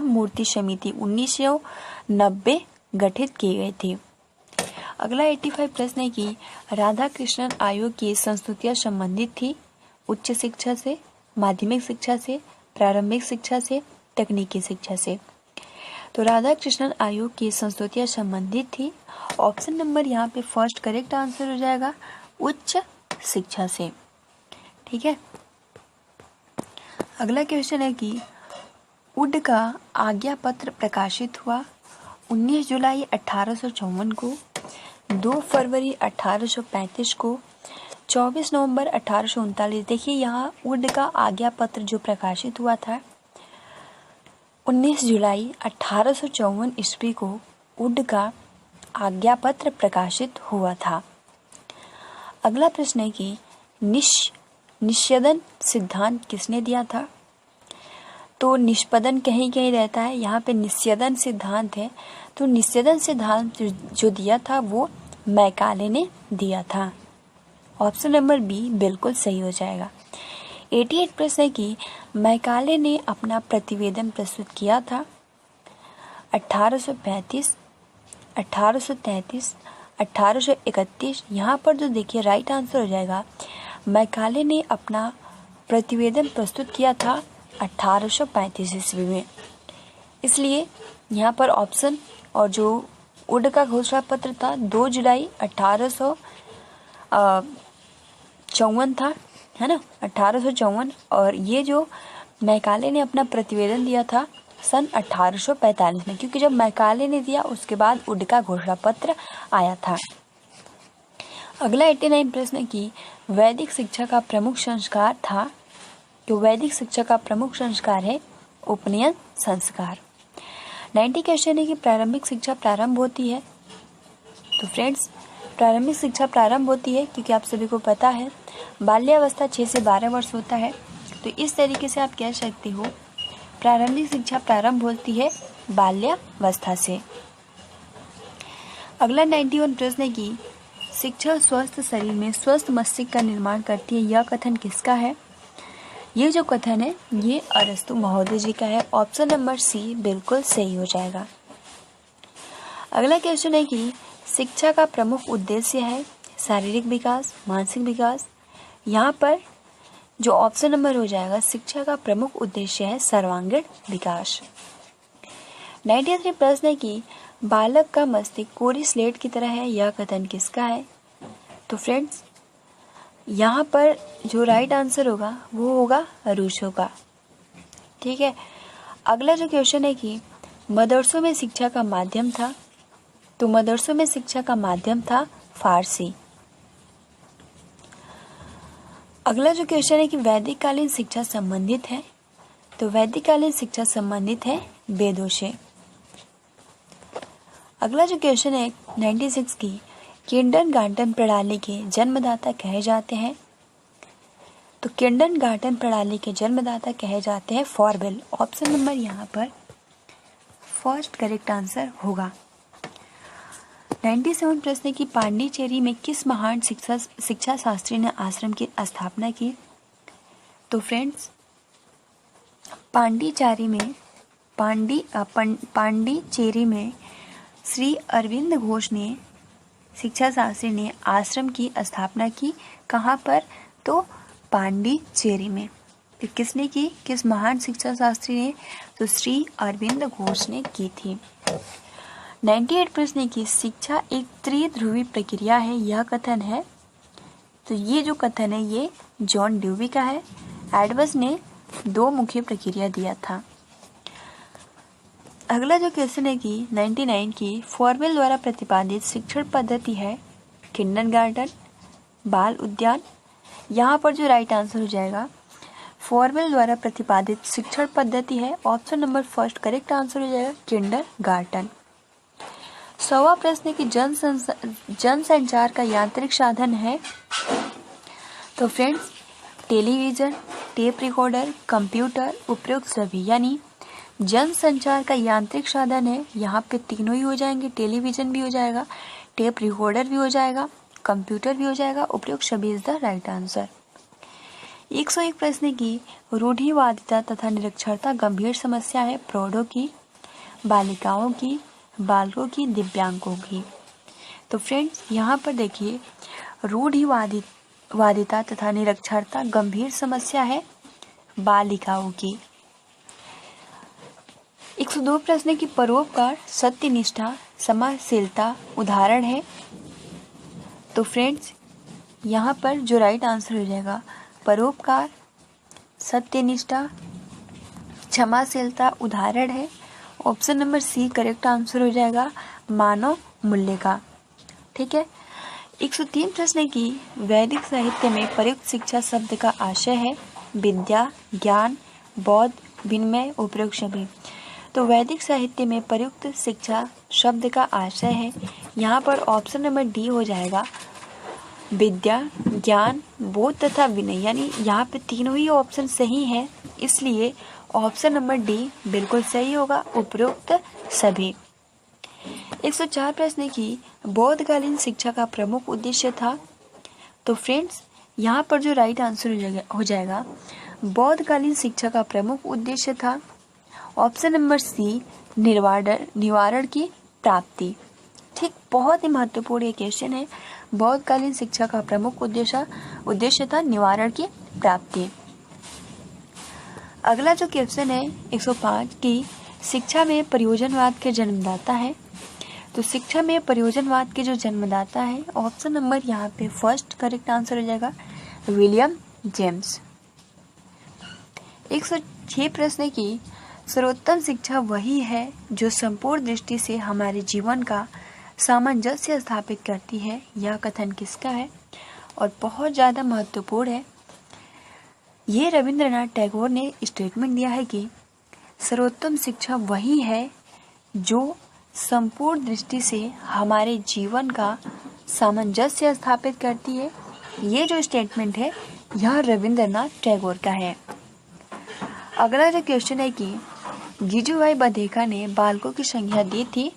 मूर्ति समिति 1990 गठित की गई थी। अगला 85 प्रश्न है कि राधा कृष्णन आयोग की संस्तुतियाँ संबंधित थी उच्च शिक्षा से, माध्यमिक शिक्षा से, प्रारंभिक शिक्षा से, तकनीकी शिक्षा से। तो राधा कृष्णन आयोग की संस्तुतियाँ संबंधित थी। ऑप्शन नंबर यहाँ पे फर्स्ट करेक्ट आंसर हो जाएगा उच्च शिक्षा से। ठीक है, अगला क्वेश्चन है कि उड का आज्ञा पत्र प्रकाशित हुआ 19 जुलाई 1854 को, 2 फरवरी 1835 को, 24 नवंबर 1839। देखिए यहाँ उड का आज्ञा पत्र जो प्रकाशित हुआ था 19 जुलाई 1854 ईस्वी को उड का आज्ञा पत्र प्रकाशित हुआ था। अगला प्रश्न है कि निष्पदन सिद्धांत किसने दिया था? तो निष्पदन कहीं कहीं रहता है, यहाँ पे निष्पदन सिद्धांत है। तो निष्पदन सिद्धांत जो दिया था वो मैकाले ने दिया था। ऑप्शन नंबर बी बिल्कुल सही हो जाएगा। 88 प्रश्न है कि मैकाले ने अपना प्रतिवेदन प्रस्तुत किया था 1835, 1833, 1831। यहाँ पर जो देखिए राइट आंसर हो जाएगा मैकाले ने अपना प्रतिवेदन प्रस्तुत किया था 1835 ईस्वी में। इसलिए यहाँ पर ऑप्शन और जो उड का घोषणा पत्र था 2 जुलाई 1854 था, है ना, 1854। और ये जो मैकाले ने अपना प्रतिवेदन दिया था सन 1845 में, क्योंकि जब मैकाले ने दिया उसके बाद उड का घोषणा पत्र आया था। अगला 89 प्रश्न की वैदिक शिक्षा का प्रमुख संस्कार था। तो वैदिक शिक्षा का प्रमुख संस्कार है उपनयन संस्कार। 90 क्वेश्चन है कि प्रारंभिक शिक्षा प्रारंभ होती है। तो फ्रेंड्स प्रारंभिक शिक्षा प्रारंभ होती है क्योंकि आप सभी को पता है बाल्यावस्था 6 से 12 वर्ष होता है। तो इस तरीके से आप कह सकते हो प्रारंभिक शिक्षा प्रारंभ होती है बाल्यावस्था से। अगला 91 प्रश्न है कि शिक्षा स्वस्थ शरीर में स्वस्थ मस्तिष्क का निर्माण करती है, यह कथन किसका है? ये जो कथन है ये अरस्तु महोदय जी का है। ऑप्शन नंबर सी बिल्कुल सही हो जाएगा। अगला क्वेश्चन है कि शिक्षा का प्रमुख उद्देश्य है शारीरिक विकास, मानसिक विकास। यहाँ पर जो ऑप्शन नंबर हो जाएगा शिक्षा का प्रमुख उद्देश्य है सर्वांगीण विकास। 93 प्रश्न है कि बालक का मस्तिष्क कोरी स्लेट की तरह है, यह कथन किसका है? तो फ्रेंड्स यहाँ पर जो राइट आंसर होगा वो होगा रूसो का। ठीक है, अगला जो क्वेश्चन है कि मदरसों में शिक्षा का माध्यम था, तो मदरसों में शिक्षा का माध्यम था फारसी। अगला जो क्वेश्चन है कि वैदिक कालीन शिक्षा संबंधित है, तो वैदिक कालीन शिक्षा संबंधित है वेदों से। अगला जो क्वेश्चन है 96 की किंडरगार्टन प्रणाली के जन्मदाता कहे जाते हैं, तो किंडरगार्टन प्रणाली के जन्मदाता कहे जाते हैं फॉरवेल। ऑप्शन नंबर यहाँ पर फर्स्ट करेक्ट आंसर होगा। 97 प्रश्न की पांडिचेरी में किस महान शिक्षा शास्त्री ने आश्रम की स्थापना की, तो फ्रेंड्स पांडिचेरी में श्री अरविंद घोष ने शिक्षा शास्त्री ने आश्रम की स्थापना की। कहाँ पर, तो पांडिचेरी में। तो किसने की, किस महान शिक्षा शास्त्री ने, तो श्री अरविंद घोष ने की थी। 98 प्रश्न की शिक्षा एक त्रिध्रुवी प्रक्रिया है, यह कथन है, तो ये जो कथन है ये जॉन ड्यूवी का है। एडवर्स ने दो मुख्य प्रक्रिया दिया था। अगला जो क्वेश्चन है कि 99 की फॉरवेल द्वारा प्रतिपादित शिक्षण पद्धति है किंडरगार्टन, बाल उद्यान। यहाँ पर जो राइट आंसर हो जाएगा फॉरवेल द्वारा प्रतिपादित शिक्षण पद्धति है, option number first correct answer हो जाएगा किंडरगार्टन। 100वां प्रश्न की जनसंचार का यांत्रिक साधन है, तो friends television, tape recorder, computer, उपयुक्त सभी। यानी जनसंचार का यांत्रिक साधन है, यहाँ पे तीनों ही हो जाएंगे, टेलीविजन भी हो जाएगा, टेप रिकॉर्डर भी हो जाएगा, कंप्यूटर भी हो जाएगा, उपयुक्त सभी इज द राइट आंसर। 101 प्रश्न की रूढ़िवादिता तथा निरक्षरता गंभीर समस्या है प्रौढ़ों की, बालिकाओं की, बालकों की, दिव्यांगों की। तो फ्रेंड्स यहाँ पर देखिए रूढ़िवादिता तथा निरक्षरता गंभीर समस्या है बालिकाओं की। 102 प्रश्न की परोपकार, सत्यनिष्ठा, समाजशीलता उदाहरण है, तो फ्रेंड्स यहाँ पर जो राइट आंसर हो जाएगा परोपकार, सत्यनिष्ठा, क्षमाशीलता उदाहरण है, option number C correct answer हो जाएगा मानव मूल्य का। ठीक है। 103 प्रश्न की वैदिक साहित्य में प्रयुक्त शिक्षा शब्द का आशय है विद्या, ज्ञान, बौद्ध, विनिमय, उपयोग सभी। तो वैदिक साहित्य में प्रयुक्त शिक्षा शब्द का आशय है, यहाँ पर ऑप्शन नंबर डी हो जाएगा विद्या, ज्ञान, बोध तथा विनय। यानी यहाँ पे तीनों ही ऑप्शन सही है, इसलिए ऑप्शन नंबर डी बिल्कुल सही होगा, उपयुक्त सभी। 104 प्रश्न की बौद्धकालीन शिक्षा का प्रमुख उद्देश्य था, तो फ्रेंड्स यहाँ पर जो राइट आंसर हो जाएगा बौद्धकालीन शिक्षा का प्रमुख उद्देश्य था, ऑप्शन नंबर सी निवारण की प्राप्ति। ठीक, बहुत ही महत्वपूर्ण ये क्वेश्चन है। बौद्धकालीन शिक्षा का प्रमुख उद्देश्य था निवारण की प्राप्ति। अगला जो क्वेश्चन है 105 की शिक्षा में प्रयोजनवाद के जन्मदाता है, तो शिक्षा में प्रयोजनवाद के जो जन्मदाता है ऑप्शन नंबर यहाँ पे फर्स्ट करेक्ट आंसर हो जाएगा विलियम जेम्स। 106 प्रश्न की सर्वोत्तम शिक्षा वही है जो संपूर्ण दृष्टि से हमारे जीवन का सामंजस्य स्थापित करती है, यह कथन किसका है और बहुत ज़्यादा महत्वपूर्ण है। ये रविंद्रनाथ टैगोर ने स्टेटमेंट दिया है कि सर्वोत्तम शिक्षा वही है जो संपूर्ण दृष्टि से हमारे जीवन का सामंजस्य स्थापित करती है। ये जो स्टेटमेंट है यह रविंद्रनाथ टैगोर का है। अगला जो क्वेश्चन है कि गिजुभाई बधेका ने बालकों की संज्ञा दी थी,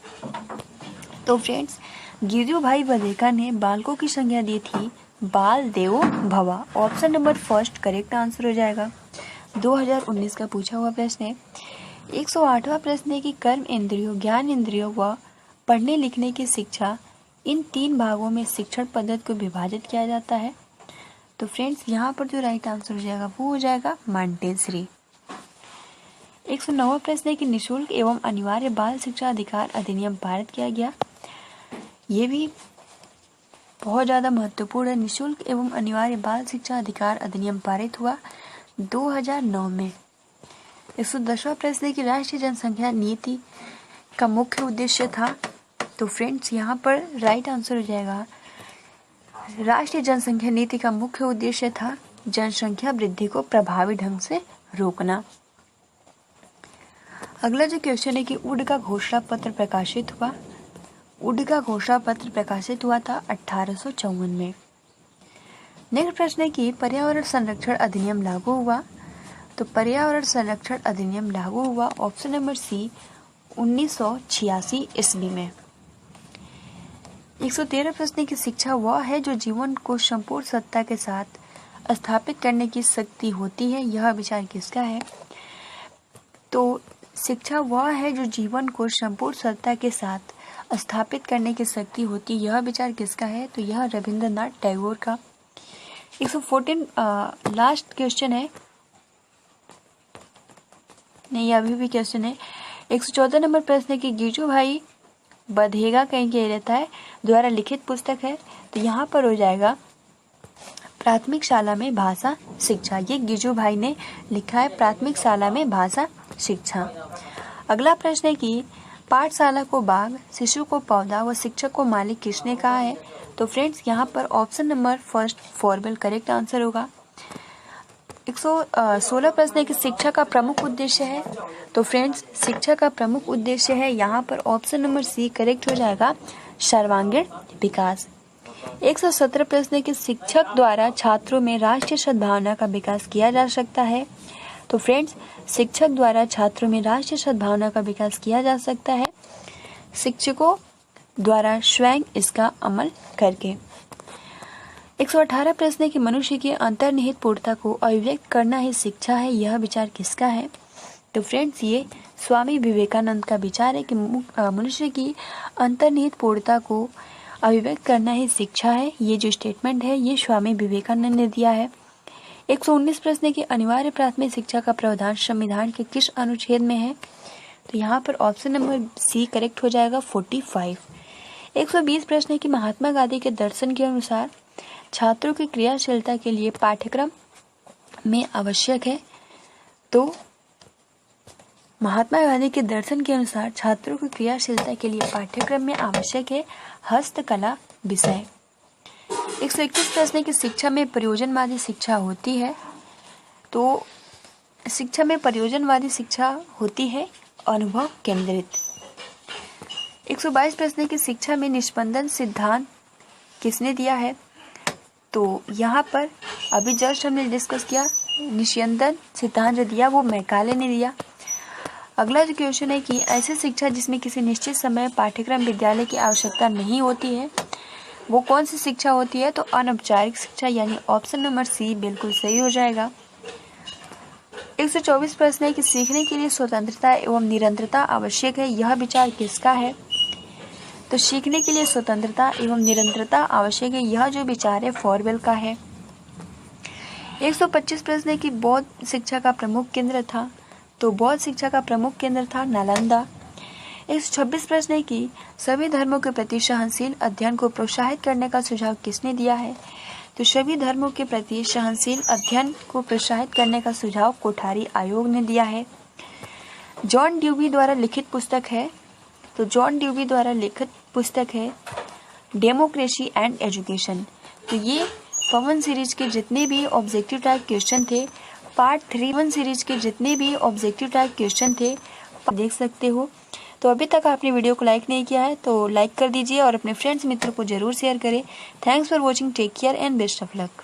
तो फ्रेंड्स गिजुभाई बधेका ने बालकों की संज्ञा दी थी बाल देवो भवा। Option number first correct answer हो जाएगा। 2019 का पूछा हुआ प्रश्न है। 108वां प्रश्न है कि कर्म इंद्रियों, ज्ञान इंद्रियों व पढ़ने लिखने की शिक्षा, इन तीन भागों में शिक्षण पद्धति को विभाजित किया जाता है, तो फ्रेंड्स यहाँ पर जो राइट आंसर हो जाएगा वो हो जाएगा मॉन्टेसरी। 109वां प्रश्न है कि निःशुल्क एवं अनिवार्य बाल शिक्षा अधिकार अधिनियम पारित किया गया। ये भी बहुत ज़्यादा महत्वपूर्ण है। निःशुल्क एवं अनिवार्य बाल शिक्षा अधिकार अधिनियम पारित हुआ 2009 में। 110वां प्रश्न है कि राष्ट्रीय जनसंख्या नीति का मुख्य उद्देश्य था, तो फ्रेंड्स यहाँ पर राइट आंसर हो जाएगा राष्ट्रीय जनसंख्या नीति का मुख्य उद्देश्य था जनसंख्या वृद्धि को प्रभावी ढंग से रोकना। अगला जो क्वेश्चन है कि वुड का घोषणा पत्र प्रकाशित हुआ। वुड का घोषणा पत्र प्रकाशित हुआ था 1854 में। नेक्स्ट प्रश्न है कि पर्यावरण संरक्षण अधिनियम लागू हुआ। तो पर्यावरण संरक्षण अधिनियम लागू हुआ ऑप्शन नंबर सी 1986 ईस्वी में। 113 प्रश्न की शिक्षा वह है जो जीवन को संपूर्ण सत्ता के साथ स्थापित करने की शक्ति होती है, यह विचार किसका है। तो शिक्षा वह है जो जीवन को संपूर्ण सत्ता के साथ स्थापित करने की शक्ति होती, यह विचार किसका है। तो यह रविंद्रनाथ टैगोर का। 114 लास्ट क्वेश्चन है, नहीं अभी भी क्वेश्चन है। 114 नंबर प्रश्न है कि गिजू भाई बधेगा कहीं के रहता है द्वारा लिखित पुस्तक है। तो यहाँ पर हो जाएगा प्राथमिक शाला में भाषा शिक्षा। ये गिजू भाई ने लिखा है प्राथमिक शाला में भाषा शिक्षा। अगला प्रश्न है कि पाठशाला को बाग, शिशु को पौधा व शिक्षक को मालिक किसने कहा है। तो फ्रेंड्स यहाँ पर option number first formal correct answer होगा। 116 प्रश्न है कि शिक्षा का प्रमुख उद्देश्य है। तो फ्रेंड्स शिक्षा का प्रमुख उद्देश्य है यहाँ पर ऑप्शन नंबर सी करेक्ट हो जाएगा सर्वांगीण विकास। 117 प्रश्न है कि शिक्षक द्वारा छात्रों में राष्ट्रीय सद्भावना का विकास किया जा सकता है। तो फ्रेंड्स शिक्षक द्वारा छात्रों में राष्ट्रीय सद्भावना का विकास किया जा सकता है शिक्षकों द्वारा स्वयं इसका अमल करके। 118 प्रश्न है कि मनुष्य की अंतर्निहित पूर्णता को अभिव्यक्त करना ही शिक्षा है, यह विचार किसका है। तो फ्रेंड्स ये स्वामी विवेकानंद का विचार है कि मनुष्य की अंतर्निहित पूर्णता को अभिव्यक्त करना ही शिक्षा है। ये जो स्टेटमेंट है ये स्वामी विवेकानंद ने दिया है। 119 प्रश्न है कि अनिवार्य प्राथमिक शिक्षा का प्रावधान संविधान के किस अनुच्छेद में है। तो यहाँ पर ऑप्शन नंबर सी करेक्ट हो जाएगा 45। 120 प्रश्न है कि महात्मा गांधी के दर्शन के अनुसार छात्रों की क्रियाशीलता के लिए पाठ्यक्रम में आवश्यक है। तो महात्मा गांधी के दर्शन के अनुसार छात्रों की क्रियाशीलता के लिए पाठ्यक्रम में आवश्यक है हस्तकला विषय। 121 प्रश्न है कि शिक्षा में प्रयोजनवादी शिक्षा होती है। तो शिक्षा में प्रयोजनवादी शिक्षा होती है अनुभव केंद्रित। 122 प्रश्न है कि शिक्षा में निष्पंदन सिद्धांत किसने दिया है। तो यहाँ पर अभी जस्ट हमने डिस्कस किया निष्पंदन सिद्धांत जो दिया वो मैकाले ने दिया। अगला जो क्वेश्चन है कि ऐसी शिक्षा जिसमें किसी निश्चित समय पाठ्यक्रम विद्यालय की आवश्यकता नहीं होती है वो कौन सी शिक्षा होती है। तो अनौपचारिक शिक्षा यानी ऑप्शन नंबर सी बिल्कुल सही हो जाएगा। 124 प्रश्न है कि सीखने के लिए स्वतंत्रता एवं निरंतरता आवश्यक है, यह विचार किसका है। तो सीखने के लिए स्वतंत्रता एवं निरंतरता आवश्यक है, यह जो विचार है फॉरवेल का है। 125 प्रश्न है कि बौद्ध शिक्षा का प्रमुख केंद्र था। तो बौद्ध शिक्षा का प्रमुख केंद्र था नालंदा। 126 प्रश्न है कि सभी धर्मों के प्रति सहनशील अध्ययन को प्रोत्साहित करने का सुझाव किसने दिया है। तो सभी धर्मों के प्रति सहनशील अध्ययन को प्रोत्साहित करने का सुझाव कोठारी आयोग ने दिया है। जॉन ड्यूवी द्वारा लिखित पुस्तक है। तो जॉन ड्यूवी द्वारा लिखित पुस्तक है डेमोक्रेसी एंड एजुकेशन। तो ये पवन सीरीज के जितने भी ऑब्जेक्टिव टाइप क्वेश्चन थे पार्ट 3 सीरीज के जितने भी ऑब्जेक्टिव टाइप क्वेश्चन थे देख सकते हो। तो अभी तक आपने वीडियो को लाइक नहीं किया है तो लाइक कर दीजिए और अपने फ्रेंड्स मित्रों को जरूर शेयर करें। Thanks for watching, take care and best of luck.